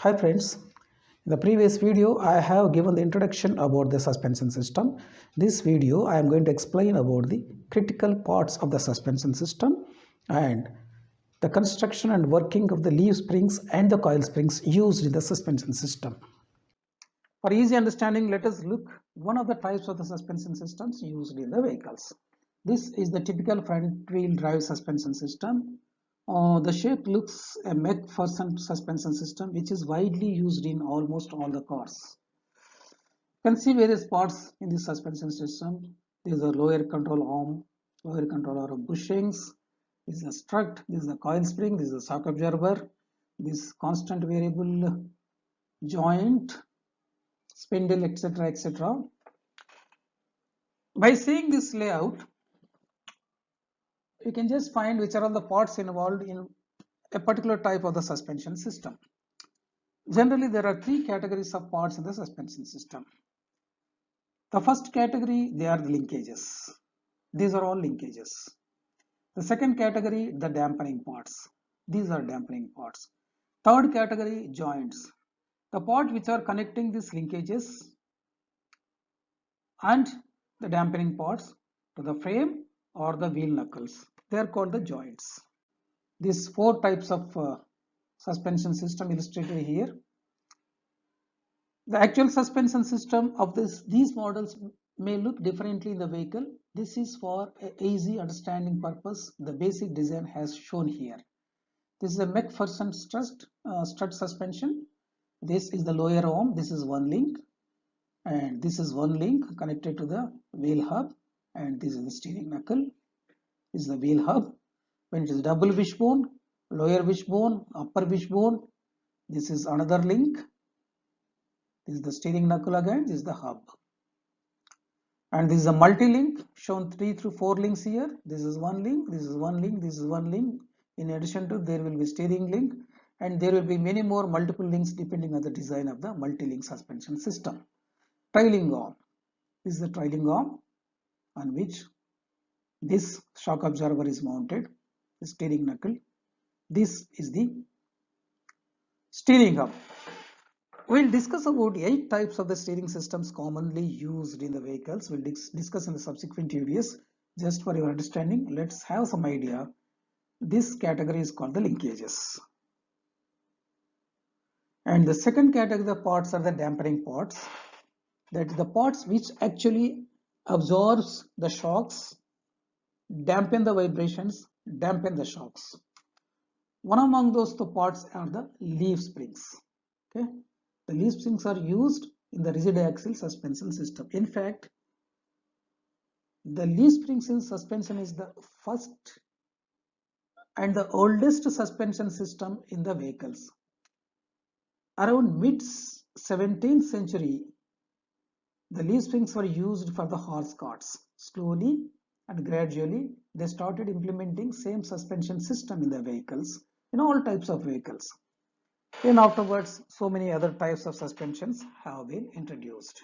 Hi friends, in the previous video I have given the introduction about the suspension system. This video I am going to explain about the critical parts of the suspension system and the construction and working of the leaf springs and the coil springs used in the suspension system. For easy understanding, let us look one of the types of the suspension systems used in the vehicles. This is the typical front wheel drive suspension system. The shape looks a McPherson suspension system which is widely used in almost all the cars. You can see various parts in this suspension system. There is a lower control arm, lower control arm bushings. This is a strut, this is a coil spring, this is a shock absorber, this constant variable joint, spindle, etc. etc. By seeing this layout, you can just find which are all the parts involved in a particular type of the suspension system. Generally, there are three categories of parts in the suspension system. The first category, they are the linkages. These are all linkages. The second category, the dampening parts. These are dampening parts. Third category, joints. The part which are connecting these linkages and the dampening parts to the frame or the wheel knuckles. They are called the joints. These four types of suspension system illustrated here. The actual suspension system of these models may look differently in the vehicle. This is for easy understanding purpose. The basic design has shown here. This is a McPherson strut suspension. This is the lower arm. This is one link, and this is one link connected to the wheel hub, and this is the steering knuckle. This is the wheel hub. When it is double wishbone, lower wishbone, upper wishbone, this is another link. This is the steering knuckle again, this is the hub. And this is a multi-link, shown 3 through 4 links here. This is one link, this is one link, this is one link. In addition to, there will be steering link, and there will be many more multiple links depending on the design of the multi-link suspension system. Trailing arm. This is the trailing arm on which this shock absorber is mounted, the steering knuckle. This is the steering hub. We'll discuss about 8 types of the steering systems commonly used in the vehicles. We'll discuss in the subsequent videos. Just for your understanding, let's have some idea. This category is called the linkages. And the second category of parts are the dampening parts. That is the parts which actually absorbs the shocks, dampen the vibrations, dampen the shocks. One among those two parts are the leaf springs. Okay. The leaf springs are used in the rigid axle suspension system. In fact, the leaf springs in suspension is the first and the oldest suspension system in the vehicles. Around mid-17th century, the leaf springs were used for the horse carts. Slowly and gradually, they started implementing same suspension system in the vehicles, in all types of vehicles. Then afterwards, so many other types of suspensions have been introduced.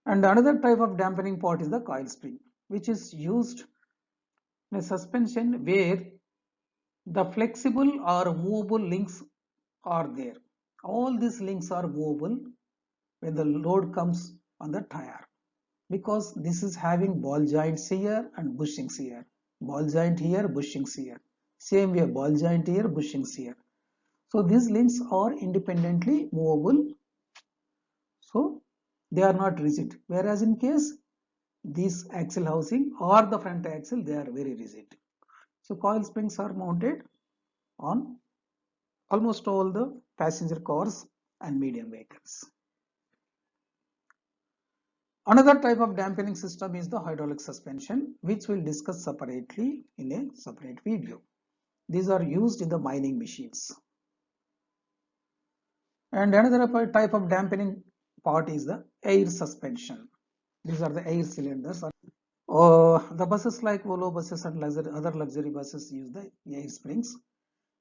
And another type of dampening part is the coil spring, which is used in a suspension where the flexible or movable links are there. All these links are movable when the load comes on the tire, because this is having ball joints here and bushings here. Ball joint here, bushings here. Same way, ball joint here, bushings here. So these links are independently movable. So they are not rigid. Whereas in case this axle housing or the front axle, they are very rigid. So coil springs are mounted on almost all the passenger cars and medium vehicles. Another type of dampening system is the hydraulic suspension, which we'll discuss separately in a separate video. These are used in the mining machines. And another type of dampening part is the air suspension. These are the air cylinders. The buses like Volvo buses and other luxury buses use the air springs.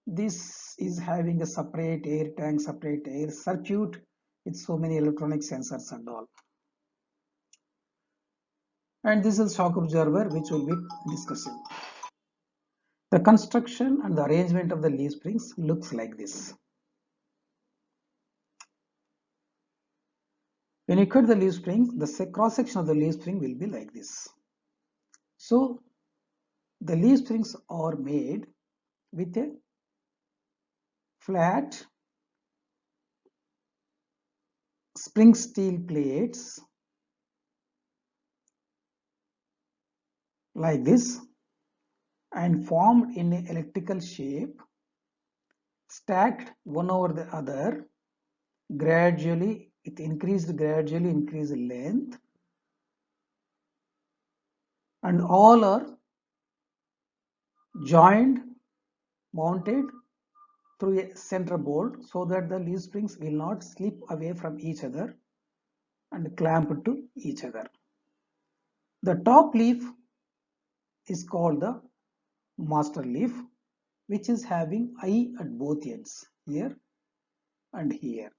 This is having a separate air tank, separate air circuit with so many electronic sensors and all. And this is shock absorber, which we'll be discussing. The construction and the arrangement of the leaf springs looks like this. When you cut the leaf spring, the cross section of the leaf spring will be like this. So the leaf springs are made with a flat spring steel plates like this and formed in an elliptical shape, stacked one over the other gradually with gradually increased length, and all are joined, mounted through a center bolt so that the leaf springs will not slip away from each other and clamp to each other. The top leaf is called the master leaf, which is having eye at both ends, here and here.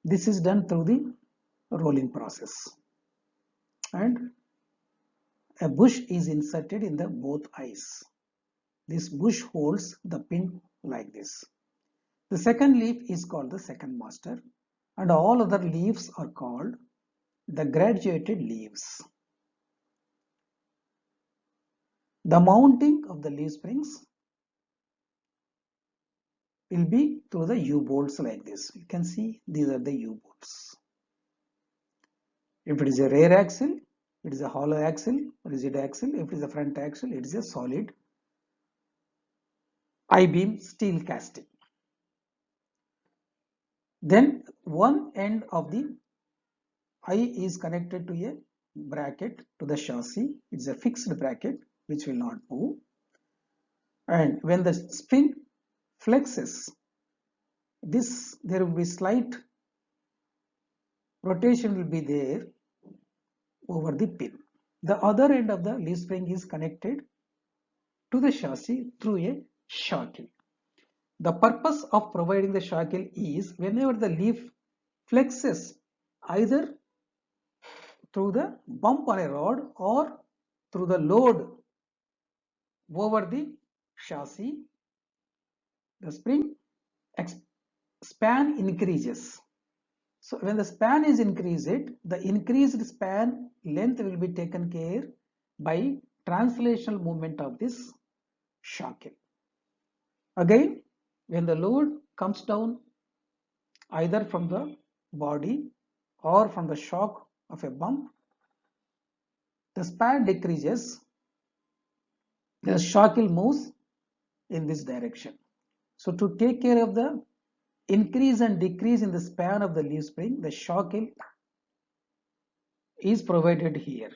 This is done through the rolling process, and a bush is inserted in the both eyes. This bush holds the pin like this. The second leaf is called the second master, and all other leaves are called the graduated leaves. The mounting of the leaf springs will be through the U-bolts like this. You can see these are the U-bolts. If it is a rear axle, it is a hollow axle, rigid axle. If it is a front axle, it is a solid I-beam steel casting. Then one end of the eye is connected to a bracket to the chassis. It's a fixed bracket which will not move. And when the spring flexes, there will be slight rotation will be there over the pin. The other end of the leaf spring is connected to the chassis through a shackle. The purpose of providing the shackle is whenever the leaf flexes either through the bump on a rod or through the load over the chassis, the spring span increases. So when the span is increased, the increased span length will be taken care by translational movement of this shackle. Again, when the load comes down either from the body or from the shock of a bump, the span decreases, the shackle moves in this direction. So to take care of the increase and decrease in the span of the leaf spring, the shackle is provided here.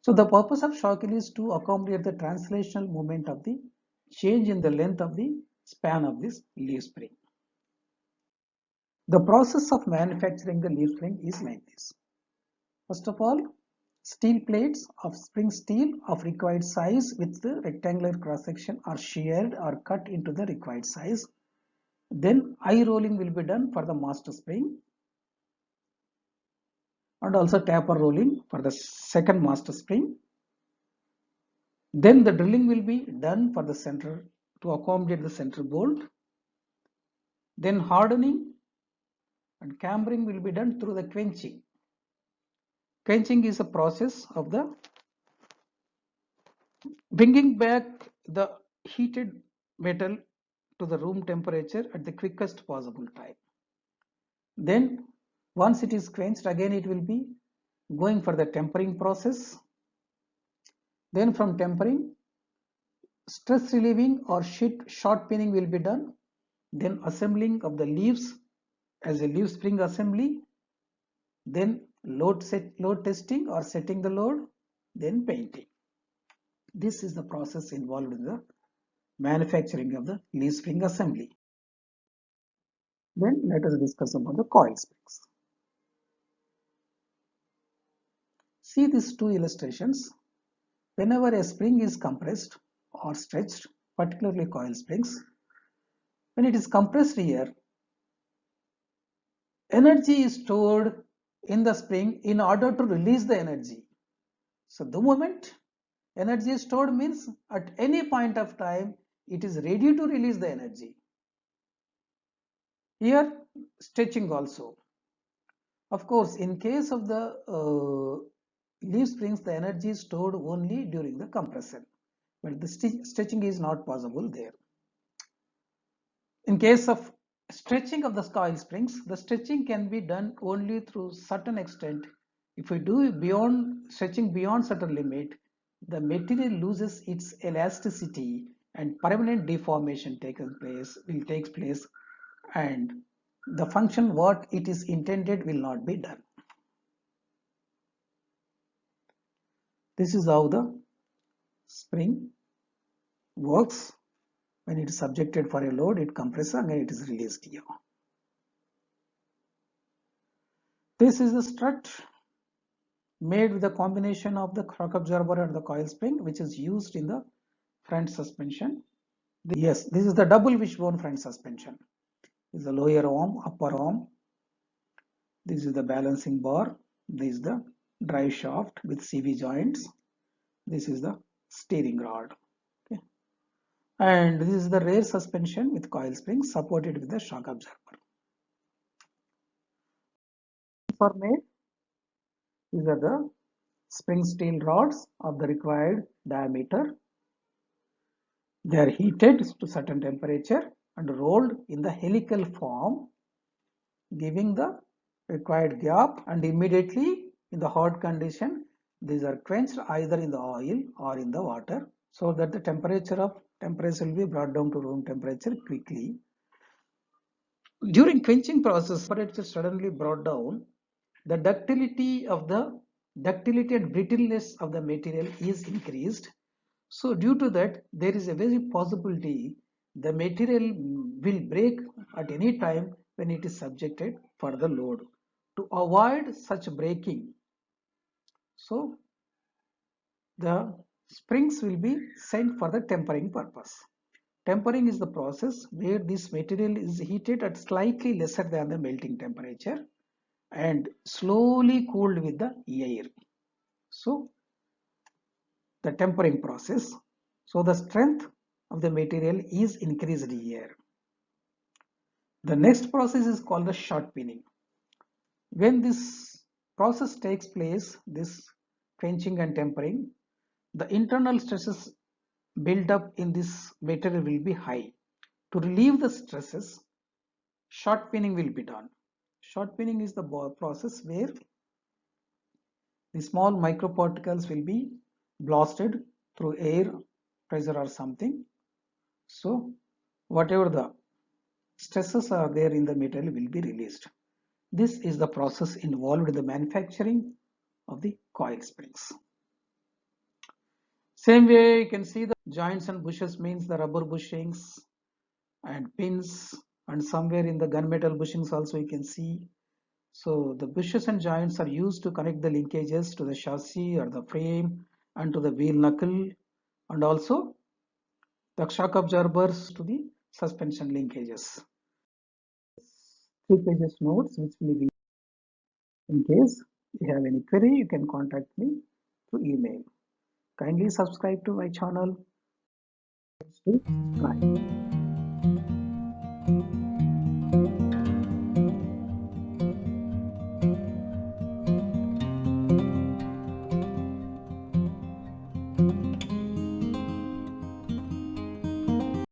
So the purpose of shackle is to accommodate the translational movement of the change in the length of the span of this leaf spring. The process of manufacturing the leaf spring is like this. First of all, steel plates of spring steel of required size with the rectangular cross section are sheared or cut into the required size. Then eye rolling will be done for the master spring and also taper rolling for the second master spring. Then the drilling will be done for the center to accommodate the center bolt. Then hardening and cambering will be done through the quenching. Quenching is a process of the bringing back the heated metal to the room temperature at the quickest possible time. Then once it is quenched, again it will be going for the tempering process. Then from tempering, stress relieving or short pinning will be done. Then assembling of the leaves as a leaf spring assembly. Then load testing or setting the load. Then painting. This is the process involved in the manufacturing of the leaf spring assembly. Then let us discuss about the coil springs. See these two illustrations. Whenever a spring is compressed or stretched, particularly coil springs, when it is compressed here, energy is stored in the spring in order to release the energy. So the moment Energy stored means at any point of time it is ready to release the energy. Here stretching also. Of course, in case of the leaf springs, the energy is stored only during the compression, but the stretching is not possible there. In case of stretching of the coil springs, the stretching can be done only through certain extent. If we do beyond stretching beyond certain limit, the material loses its elasticity and permanent deformation takes place, and the function what it is intended will not be done. This is how the spring works. When it is subjected for a load, it compresses and it is released here. This is the strut made with a combination of the shock absorber and the coil spring, which is used in the front suspension. Yes, this is the double wishbone front suspension. This is the lower arm, upper arm. This is the balancing bar. This is the drive shaft with CV joints. This is the steering rod. Okay. And this is the rear suspension with coil springs supported with the shock absorber. For made, these are the spring steel rods of the required diameter. They are heated to certain temperature and rolled in the helical form, giving the required gap, and immediately in the hot condition these are quenched either in the oil or in the water, so that the temperature will be brought down to room temperature quickly. During quenching process, temperature suddenly brought down, the ductility and brittleness of the material is increased. So due to that, there is a very possibility the material will break at any time when it is subjected for the load. To avoid such breaking, so the springs will be sent for the tempering purpose. Tempering is the process where this material is heated at slightly lesser than the melting temperature and slowly cooled with the air. So the tempering process. So the strength of the material is increased here. The next process is called the short pinning. When this process takes place, this quenching and tempering, the internal stresses built up in this material will be high. To relieve the stresses, short pinning will be done. Short pinning is the process where the small microparticles will be blasted through air, pressure or something. So whatever the stresses are there in the material will be released. This is the process involved in the manufacturing of the coil springs. Same way you can see the joints and bushes means the rubber bushings and pins, and somewhere in the gunmetal bushings also you can see. So the bushes and joints are used to connect the linkages to the chassis or the frame and to the wheel knuckle, and also the shock absorbers to the suspension linkages. 3 pages notes which will be, in case you have any query you can contact me through email. Kindly subscribe to my channel. Bye.